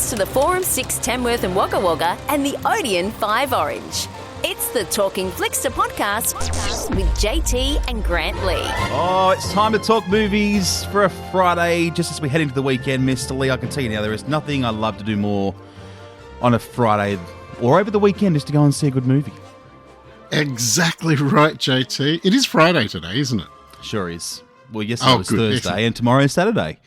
thanks to the Forum 6 Tamworth and Wagga Wagga and the Odeon 5 Orange. It's the Talkin Flickster podcast with JT and Grant Lee. Oh, it's time to talk movies for a Friday. Just as we head into the weekend, Mr. Lee, I can tell you now, there is nothing I love to do more on a Friday or over the weekend is to go and see a good movie. Exactly right, JT. It is Friday today, isn't it? Sure is. Well, yesterday was good. Thursday Excellent. and tomorrow is Saturday.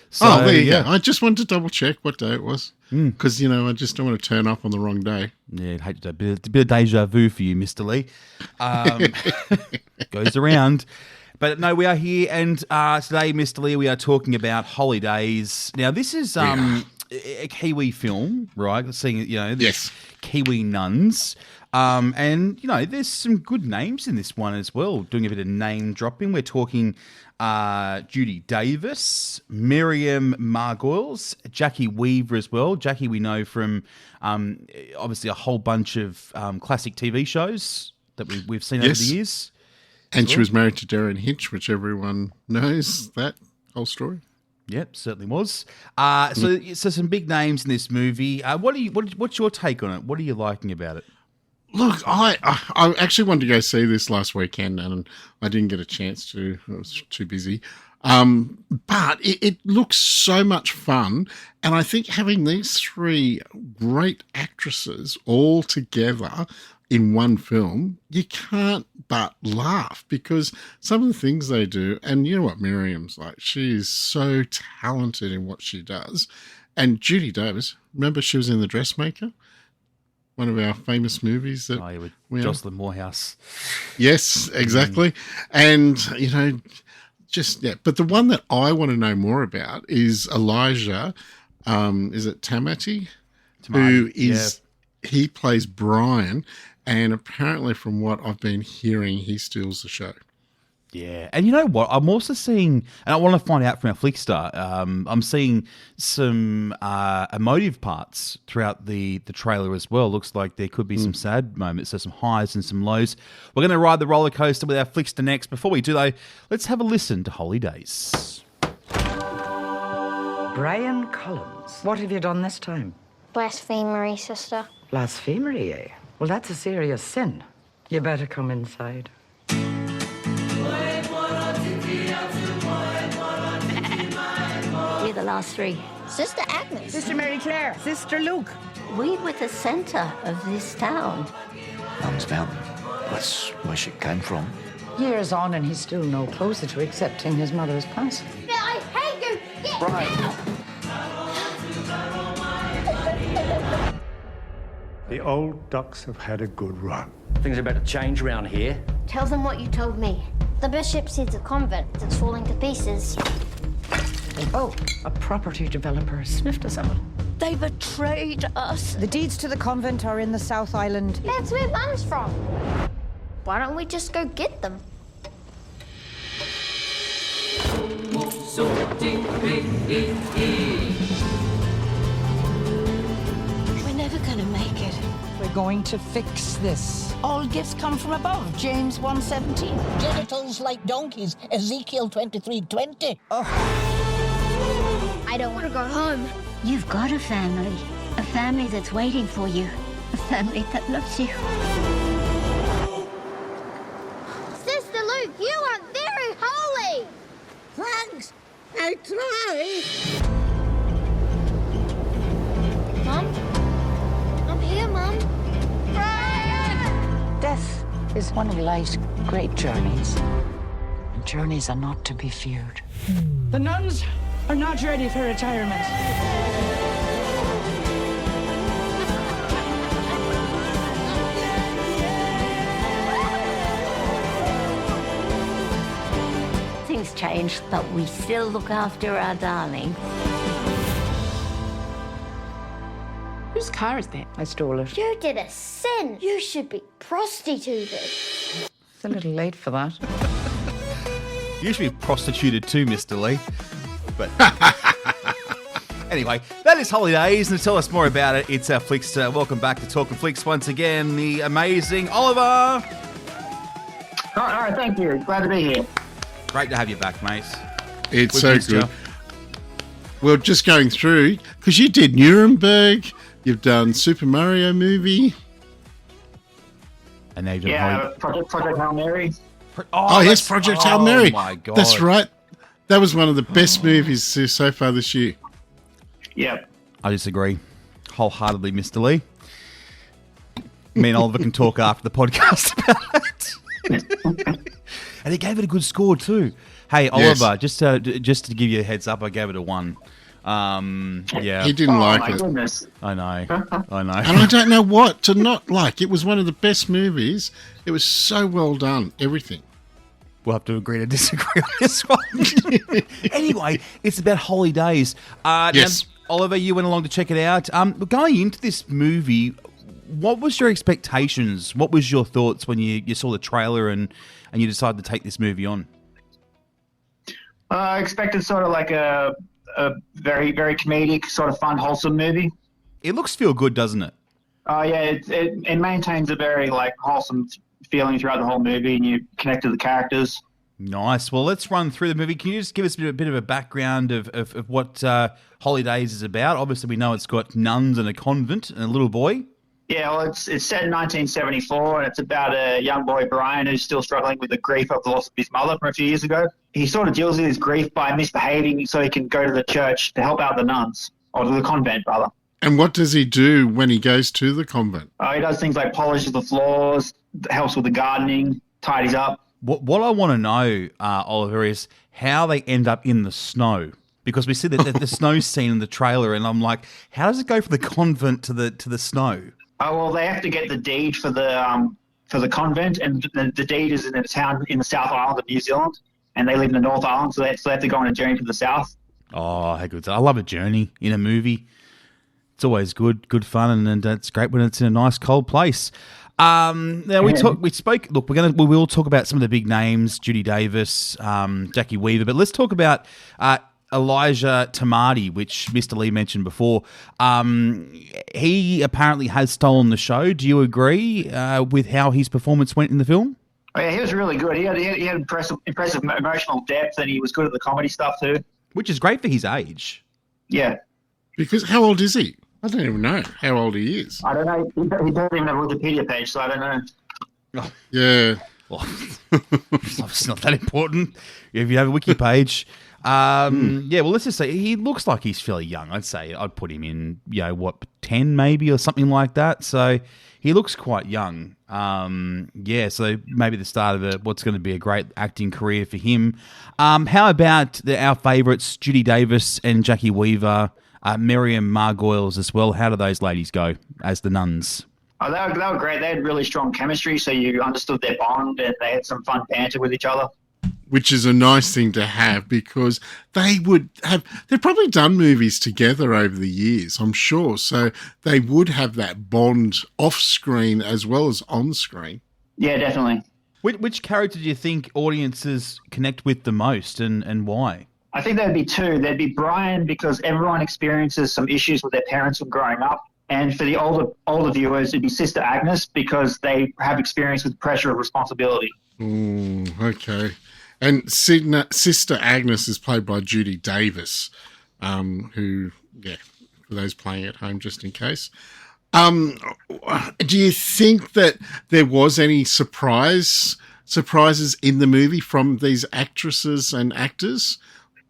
So, there you go. I just wanted to double check what day it was because, I just don't want to turn up on the wrong day. Yeah, I'd hate to do a bit of deja vu for you, Mr. Lee. Goes around. But no, we are here, and today, Mr. Lee, we are talking about Holidays. Now, this is a Kiwi film, right? Seeing, Yes. Kiwi nuns. And, there's some good names in this one as well. Doing a bit of name dropping. We're talking Judy Davis, Miriam, Margolyes, Jacki Weaver as well. Jacki we know from obviously a whole bunch of classic TV shows that we've seen over the years. And she was married to Darren Hitch, which everyone knows that whole story. Yep, certainly was. So some big names in this movie. What's your take on it? What are you liking about it? Look, I actually wanted to go see this last weekend and I didn't get a chance to. I was too busy. But it looks so much fun. And I think having these three great actresses all together in one film, you can't but laugh because some of the things they do, and you know what Miriam's like, she is so talented in what she does. And Judy Davis, remember she was in The Dressmaker? One of our famous movies that with Jocelyn Moorhouse. Yes, exactly. And, but the one that I want to know more about is Elijah, is it Tamati? Who is, he plays Brian, and apparently from what I've been hearing, he steals the show. Yeah, and you know what? I'm also seeing, and I want to find out from our Flickster, I'm seeing some emotive parts throughout the trailer as well. Looks like there could be some sad moments, so some highs and some lows. We're going to ride the roller coaster with our Flickster next. Before we do, though, let's have a listen to Holidays. Brian Collins, what have you done this time? Blasphemery, sister. Blasphemery, eh? Well, that's a serious sin. You better come inside. We're the last three. Sister Agnes. Sister Mary Claire. Sister Luke. We were the centre of this town. Mum's Mountain. That's where she came from. Years on and he's still no closer to accepting his mother's passing. I hate you. Get out. The old ducks have had a good run. Things are about to change around here. Tell them what you told me. The bishop sees a convent that's falling to pieces. Oh, a property developer has sniffed us out. They betrayed us. The deeds to the convent are in the South Island. That's where Mum's from. Why don't we just go get them? We're never gonna make it. We're going to fix this. All gifts come from above. James 1:17. Genitals like donkeys, Ezekiel 23:20. I don't want to go home. You've got a family that's waiting for you, a family that loves you. Sister Luke, you are very holy. Thanks, I try. Mum? I'm here, Mum. Death is one of life's great journeys. And journeys are not to be feared. The nuns are not ready for retirement. Things changed, but we still look after our darling. Whose car is that? I stole it. You did a sin. You should be prostituted. It's a little late for that. You should be prostituted too, Mr. Lee. But anyway, that is Holidays, and to tell us more about it, it's our Flickster. Welcome back to Talkin Flicks once again, the amazing Oliver. All right, thank you. Glad to be here. Great to have you back, mate. It's so good. Well, just going through, because you did Nuremberg, you've done Super Mario movie. And they've done Project Hail Mary. Oh yes, Project Hail Mary. Oh, my God. That's right. That was one of the best movies so far this year. Yep. I disagree wholeheartedly, Mr. Lee. Me and Oliver can talk after the podcast about it. And he gave it a good score too. Hey, Oliver, just to give you a heads up, I gave it a 1. Yeah. He didn't like it. Goodness. I know. And I don't know what to not like. It was one of the best movies. It was so well done. Everything. We'll have to agree to disagree on this one. Anyway, it's about Holy Days. Yes. Now, Oliver, you went along to check it out. Going into this movie, what was your expectations? What was your thoughts when you saw the trailer and you decided to take this movie on? I expected sort of like a very, very comedic, sort of fun, wholesome movie. It looks feel good, doesn't it? Oh, yeah, it maintains a very, like, wholesome feeling throughout the whole movie, and you connect to the characters. Nice. Well, let's run through the movie. Can you just give us a bit of a background of what Holy Days is about? Obviously, we know it's got nuns and a convent and a little boy. Yeah, well, it's set in 1974, and it's about a young boy, Brian, who's still struggling with the grief of the loss of his mother from a few years ago. He sort of deals with his grief by misbehaving so he can go to the church to help out the nuns, or to the convent, rather. And what does he do when he goes to the convent? He does things like polishes the floors, helps with the gardening, tidies up. What I want to know, Oliver, is how they end up in the snow. Because we see the snow scene in the trailer, and I'm like, how does it go from the convent to the snow? Oh, well, they have to get the deed for the convent, and the deed is in a town in the South Island of New Zealand, and they live in the North Island, so they have to go on a journey to the south. Oh, how good! I love a journey in a movie. It's always good fun, and it's great when it's in a nice cold place. Now we spoke. Look, we will talk about some of the big names: Judy Davis, Jacki Weaver, but let's talk about Elijah Tamati, which Mr. Lee mentioned before. He apparently has stolen the show. Do you agree with how his performance went in the film? Oh, yeah, he was really good. He had impressive emotional depth, and he was good at the comedy stuff too. Which is great for his age. Yeah. Because how old is he? I don't even know how old he is. I don't know. He doesn't even have a Wikipedia page, so I don't know. Oh. Yeah. Well, it's not that important if you have a wiki page. Yeah, well, let's just say he looks like he's fairly young. I'd put him in, 10 maybe or something like that. So he looks quite young. Yeah, so maybe the start of what's going to be a great acting career for him. How about our favourites, Judy Davis and Jacki Weaver, Miriam, Margolyes as well? How do those ladies go as the nuns? Oh, they were great. They had really strong chemistry, so you understood their bond, and they had some fun banter with each other. Which is a nice thing to have, because they've probably done movies together over the years, I'm sure. So they would have that bond off screen as well as on screen. Yeah, definitely. Which character do you think audiences connect with the most, and why? I think there'd be two. There'd be Brian, because everyone experiences some issues with their parents when growing up. And for the older viewers, it'd be Sister Agnes, because they have experience with pressure of responsibility. Okay. And Sister Agnes is played by Judy Davis, who, for those playing at home, just in case. Do you think that there was any surprises in the movie from these actresses and actors?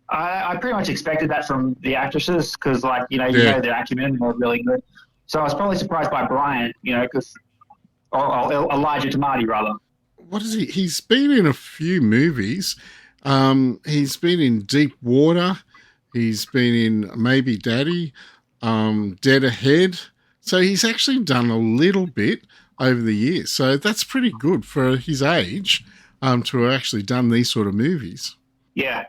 I pretty much expected that from the actresses, because, their acumen were really good. So I was probably surprised by Brian, because Elijah Tamati, rather. What is he? He's been in a few movies. He's been in Deep Water. He's been in Maybe Daddy, Dead Ahead. So he's actually done a little bit over the years. So that's pretty good for his age, to have actually done these sort of movies. Yeah.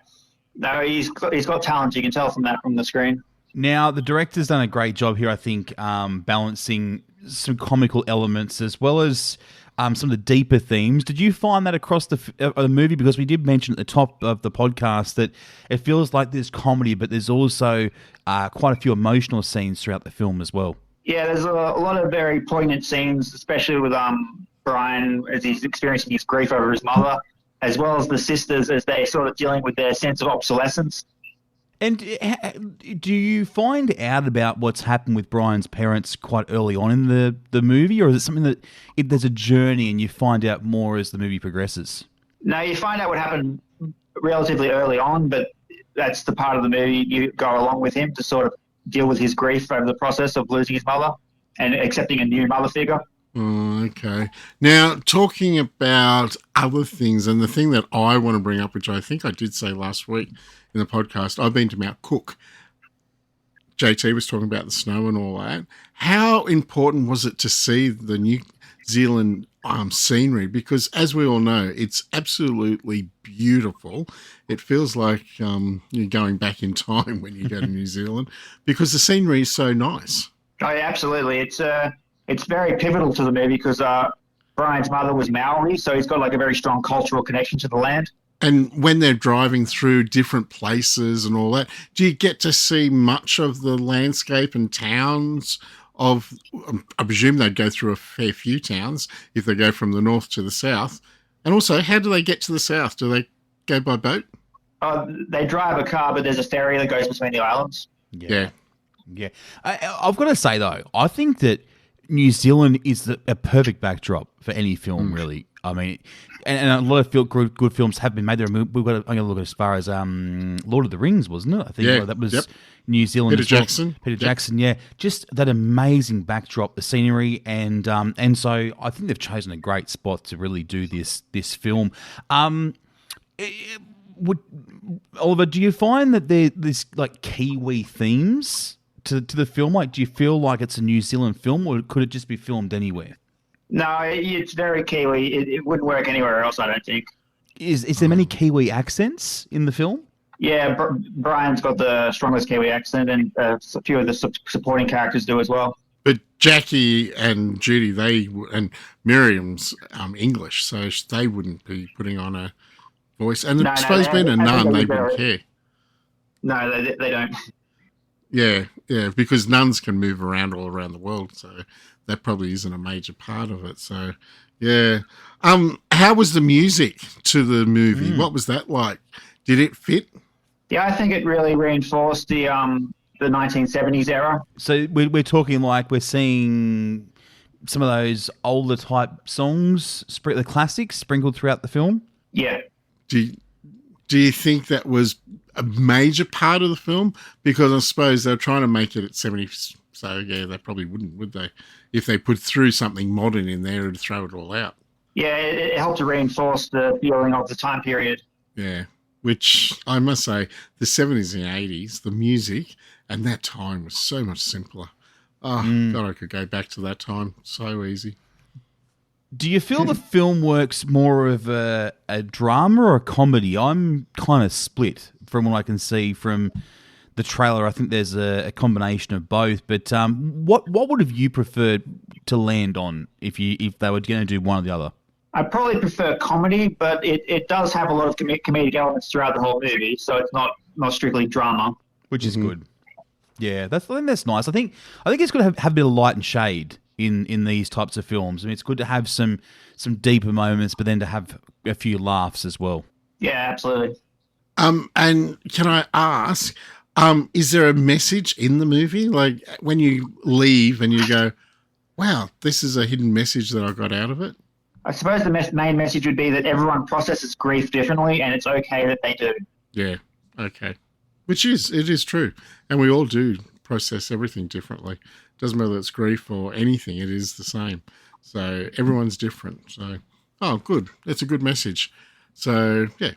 No, he's got talent. You can tell from the screen. Now, the director's done a great job here, I think, balancing some comical elements as well as some of the deeper themes. Did you find that across the movie? Because we did mention at the top of the podcast that it feels like there's comedy, but there's also quite a few emotional scenes throughout the film as well. Yeah, there's a lot of very poignant scenes, especially with Brian as he's experiencing his grief over his mother, as well as the sisters as they're sort of dealing with their sense of obsolescence. And do you find out about what's happened with Brian's parents quite early on in the movie, or is it something that there's a journey and you find out more as the movie progresses? No, you find out what happened relatively early on, but that's the part of the movie you go along with him to sort of deal with his grief over the process of losing his mother and accepting a new mother figure. Oh, okay. Now, talking about other things, and the thing that I want to bring up, which I think I did say last week in the podcast, I've been to Mount Cook. JT was talking about the snow and all that. How important was it to see the New Zealand scenery? Because as we all know, it's absolutely beautiful. It feels like you're going back in time when you go to New Zealand because the scenery is so nice. Oh, yeah, absolutely. It's very pivotal to the movie because Brian's mother was Maori, so he's got like a very strong cultural connection to the land. And when they're driving through different places and all that, do you get to see much of the landscape and towns of, I presume they'd go through a fair few towns if they go from the north to the south. And also, how do they get to the south? Do they go by boat? They drive a car, but there's a ferry that goes between the islands. Yeah. I've got to say, though, I think that New Zealand is a perfect backdrop for any film, really. I mean, and a lot of good films have been made there. I'm going to look at as far as Lord of the Rings, wasn't it? I think that was New Zealand. Peter Jackson, yeah. Just that amazing backdrop, the scenery, and so I think they've chosen a great spot to really do this film. Oliver, do you find that there's like Kiwi themes to the film? Like, do you feel like it's a New Zealand film, or could it just be filmed anywhere? No, it's very Kiwi. It wouldn't work anywhere else, I don't think. Is there many Kiwi accents in the film? Yeah, Brian's got the strongest Kiwi accent, and a few of the supporting characters do as well. But Jacki and Judy, and Miriam's English, so they wouldn't be putting on a voice. And I suppose being a nun, they wouldn't care. No, they don't. Yeah, because nuns can move around all around the world, so that probably isn't a major part of it. So, yeah. How was the music to the movie? What was that like? Did it fit? Yeah, I think it really reinforced the 1970s era. So we're talking like we're seeing some of those older type songs, the classics, sprinkled throughout the film? Yeah. Do you think that was a major part of the film? Because I suppose they're trying to make it at 70s. So, yeah, they probably wouldn't, would they? If they put through something modern in there and throw it all out. Yeah, it helped to reinforce the feeling of the time period. Yeah, which I must say, the 70s and 80s, the music and that time was so much simpler. Oh, God, I could go back to that time. So easy. Do you feel the film works more of a drama or a comedy? I'm kind of split from what I can see from the trailer. I think there's a combination of both. But what would have you preferred to land on if they were going to do one or the other? I probably prefer comedy, but it does have a lot of comedic elements throughout the whole movie, so it's not strictly drama. Which is good. Yeah, I think that's nice. I think it's good to have a bit of light and shade in these types of films. I mean, it's good to have some deeper moments, but then to have a few laughs as well. Yeah, absolutely. And can I ask, is there a message in the movie? Like when you leave and you go, wow, this is a hidden message that I got out of it? I suppose the main message would be that everyone processes grief differently, and it's okay that they do. Yeah, okay. It is true. And we all do process everything differently. Doesn't matter whether it's grief or anything, it is the same. So everyone's different. So, good. That's a good message. So, yeah.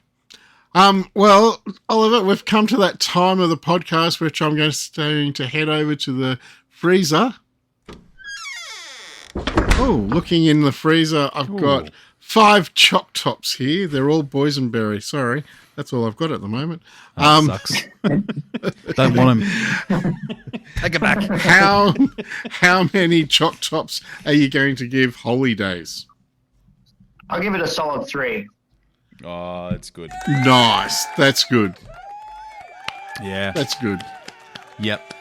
Well, Oliver, we've come to that time of the podcast which I'm going to head over to the freezer. Oh, looking in the freezer, I've got 5 choc tops here. They're all boysenberry. Sorry, that's all I've got at the moment. Sucks. Don't want them. Take it back. How many choc tops are you going to give Holidays? I'll give it a solid 3. Oh, that's good. Nice. That's good. Yeah. That's good. Yep.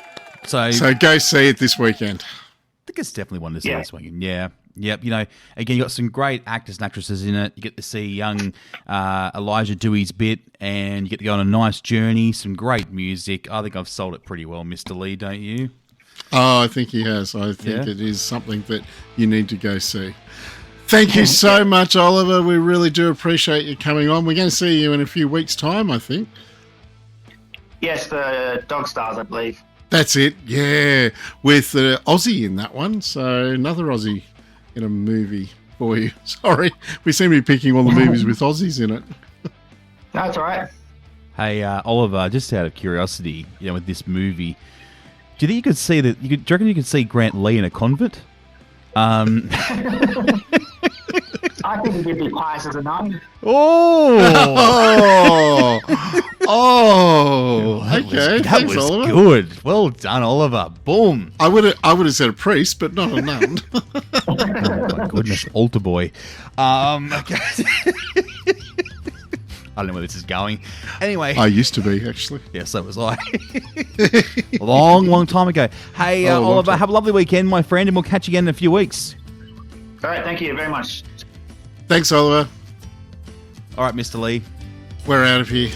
So go see it this weekend. I think it's definitely one to see this weekend. Yeah. Yep. You know, again, you got some great actors and actresses in it. You get to see young Elijah do his bit, and you get to go on a nice journey. Some great music. I think I've sold it pretty well, Mr. Lee, don't you? Oh, I think he has. I think it is something that you need to go see. Thank you so much, Oliver. We really do appreciate you coming on. We're going to see you in a few weeks' time, I think. Yes, for Dog Stars, I believe. That's it, yeah. With Aussie in that one. So another Aussie in a movie for you. Sorry, we seem to be picking all the movies with Aussies in it. That's all right. Hey, Oliver, just out of curiosity, you know, with this movie, do you think you could see that? Do you reckon you could see Grant Lee in a convent? I think he'd be pious as a nun. Oh, okay. That Thanks, was Oliver. good. Well done, Oliver. Boom. I would have said a priest, but not a nun. Oh my goodness, altar boy. Okay. I don't know where this is going. Anyway. I used to be, actually. Yeah, so was I. long time ago. Hey, Oliver, have a lovely weekend, my friend, and we'll catch you again in a few weeks. All right, thank you very much. Thanks, Oliver. All right, Mr. Lee. We're out of here.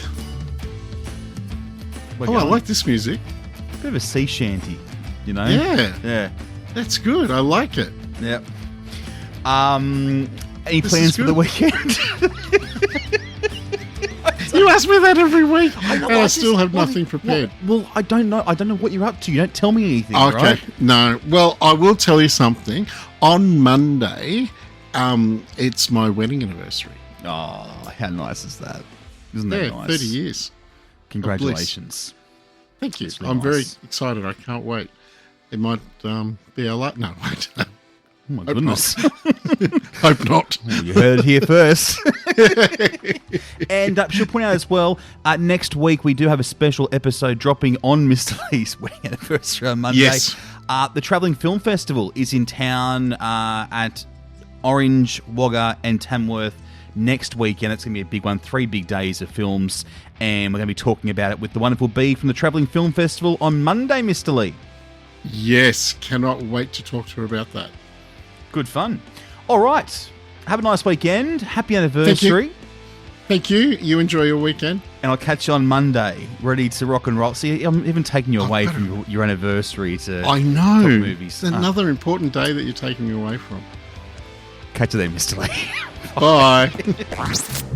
I like this music. Bit of a sea shanty, you know? Yeah. That's good. I like it. Yep. Any plans for the weekend? You ask me that every week, and I still have nothing prepared. Well, I don't know. I don't know what you're up to. You don't tell me anything, Okay, right? no. Well, I will tell you something. On Monday, it's my wedding anniversary. Oh, how nice is that? Isn't that nice? 30 years. Congratulations. Thank you. Really I'm nice. very excited. I can't wait. It might be our last. No, wait. Oh my goodness. Hope not. Well, you heard it here first. And should point out as well, next week we do have a special episode dropping on Mr. Lee's wedding anniversary on Monday. Yes. The Travelling Film Festival is in town at Orange, Wagga and Tamworth next weekend. It's going to be a big one, 3 big days of films, and we're going to be talking about it with the wonderful Bee from the Travelling Film Festival on Monday, Mr. Lee. Yes, cannot wait to talk to her about that. Good fun. All right. Have a nice weekend. Happy anniversary. Thank you. You enjoy your weekend. And I'll catch you on Monday, ready to rock and roll. See, I'm even taking you away from your anniversary to I know. top movies. It's another important day that you're taking me away from. Catch you then, Mr. Lee. Bye.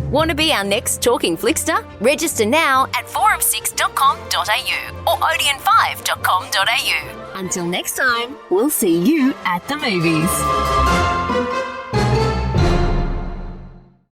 Want to be our next Talking Flickster? Register now at forum6.com.au or odeon5.com.au. Until next time, we'll see you at the movies.